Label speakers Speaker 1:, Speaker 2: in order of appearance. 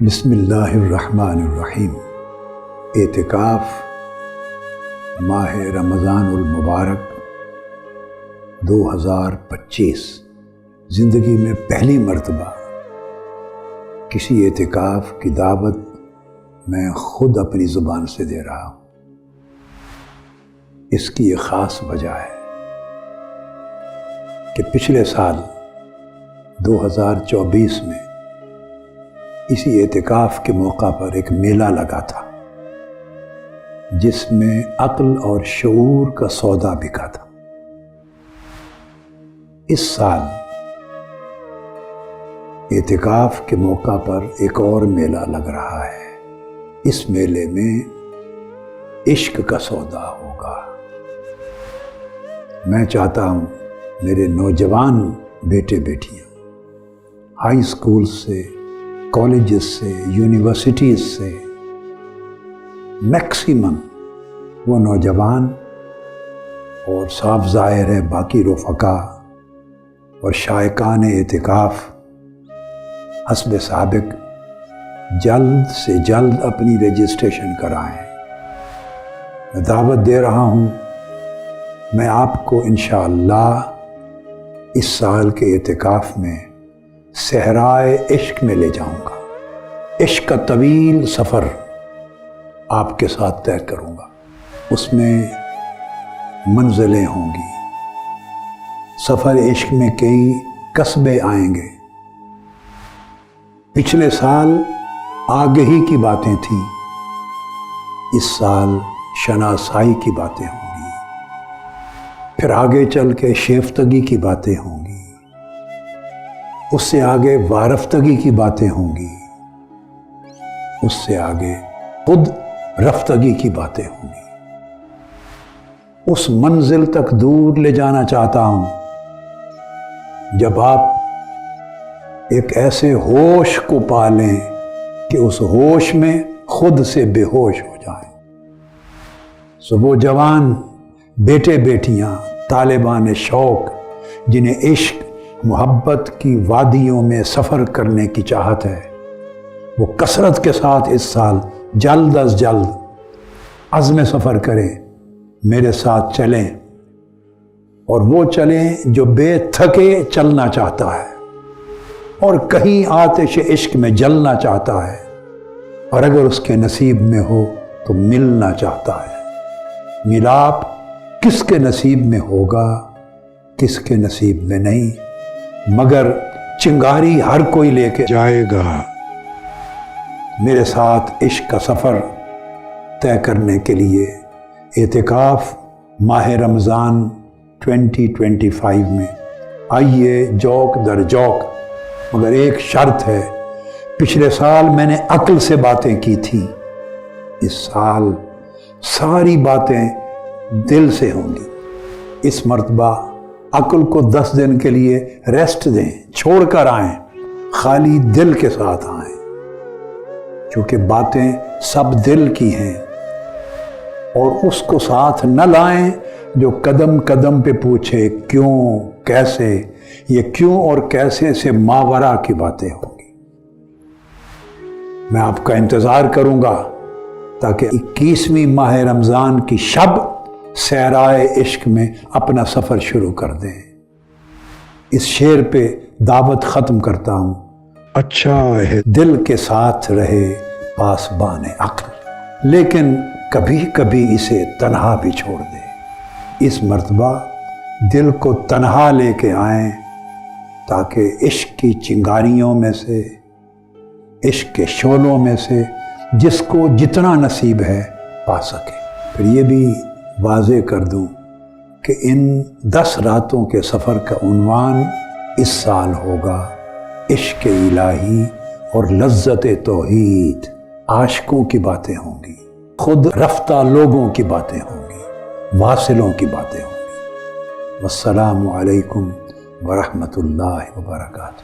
Speaker 1: بسم اللہ الرحمن الرحیم۔ اعتکاف ماہ رمضان المبارک 2025 زندگی میں پہلی مرتبہ کسی اعتکاف کی دعوت میں خود اپنی زبان سے دے رہا ہوں۔ اس کی ایک خاص وجہ ہے کہ پچھلے سال 2024 میں اسی اعتکاف کے موقع پر ایک میلہ لگا تھا جس میں عقل اور شعور کا سودا بکا تھا۔ اس سال اعتکاف کے موقع پر ایک اور میلہ لگ رہا ہے۔ اس میلے میں عشق کا سودا ہوگا۔ میں چاہتا ہوں میرے نوجوان بیٹے بیٹیاں ہائی اسکول سے، کالجز سے، یونیورسٹیز سے میکسیمم وہ نوجوان اور صاف ظاہر ہے باقی رفقا اور شائقان اعتکاف حسب سابق جلد سے جلد اپنی رجسٹریشن کرائیں۔ میں دعوت دے رہا ہوں، میں آپ کو انشاءاللہ اس سال کے اعتکاف میں صحرائے عشق میں لے جاؤں گا۔ عشق کا طویل سفر آپ کے ساتھ طے کروں گا۔ اس میں منزلیں ہوں گی، سفر عشق میں کئی قصبے آئیں گے۔ پچھلے سال آگہی کی باتیں تھیں، اس سال شناسائی کی باتیں ہوں گی، پھر آگے چل کے شیفتگی کی باتیں ہوں گی، اس سے آگے وارفتگی کی باتیں ہوں گی، اس سے آگے خود رفتگی کی باتیں ہوں گی۔ اس منزل تک دور لے جانا چاہتا ہوں جب آپ ایک ایسے ہوش کو پالیں کہ اس ہوش میں خود سے بے ہوش ہو جائیں۔ وہ جوان بیٹے بیٹیاں طالبان شوق جنہیں عشق محبت کی وادیوں میں سفر کرنے کی چاہت ہے، وہ کثرت کے ساتھ اس سال جلد از جلد عزم سفر کریں، میرے ساتھ چلیں، اور وہ چلیں جو بے تھکے چلنا چاہتا ہے اور کہیں آتش عشق میں جلنا چاہتا ہے، اور اگر اس کے نصیب میں ہو تو ملنا چاہتا ہے۔ ملاپ کس کے نصیب میں ہوگا، کس کے نصیب میں نہیں، مگر چنگاری ہر کوئی لے کے جائے گا۔ میرے ساتھ عشق کا سفر طے کرنے کے لیے اعتکاف ماہ رمضان 2025 میں آئیے جوک در جوک، مگر ایک شرط ہے، پچھلے سال میں نے عقل سے باتیں کی تھیں، اس سال ساری باتیں دل سے ہوں گی۔ اس مرتبہ عقل کو 10 دن کے لیے ریسٹ دیں، چھوڑ کر آئیں، خالی دل کے ساتھ آئیں، کیونکہ باتیں سب دل کی ہیں، اور اس کو ساتھ نہ لائیں جو قدم قدم پہ پوچھے کیوں کیسے۔ یہ کیوں اور کیسے سے ماورا کی باتیں ہوں گی۔ میں آپ کا انتظار کروں گا تاکہ 21ویں ماہ رمضان کی شب صحرائے عشق میں اپنا سفر شروع کر دیں۔ اس شعر پہ دعوت ختم کرتا ہوں، اچھا ہے دل کے ساتھ رہے پاسبان عقل، لیکن کبھی کبھی اسے تنہا بھی چھوڑ دے۔ اس مرتبہ دل کو تنہا لے کے آئیں تاکہ عشق کی چنگاریوں میں سے، عشق کے شعلوں میں سے جس کو جتنا نصیب ہے پا سکے۔ پھر یہ بھی واضح کر دوں کہ ان 10 راتوں کے سفر کا عنوان اس سال ہوگا عشق الہی اور لذت توحید۔ عاشقوں کی باتیں ہوں گی، خود رفتہ لوگوں کی باتیں ہوں گی، واصلوں کی باتیں ہوں گی۔ والسلام علیکم ورحمۃ اللہ وبرکاتہ۔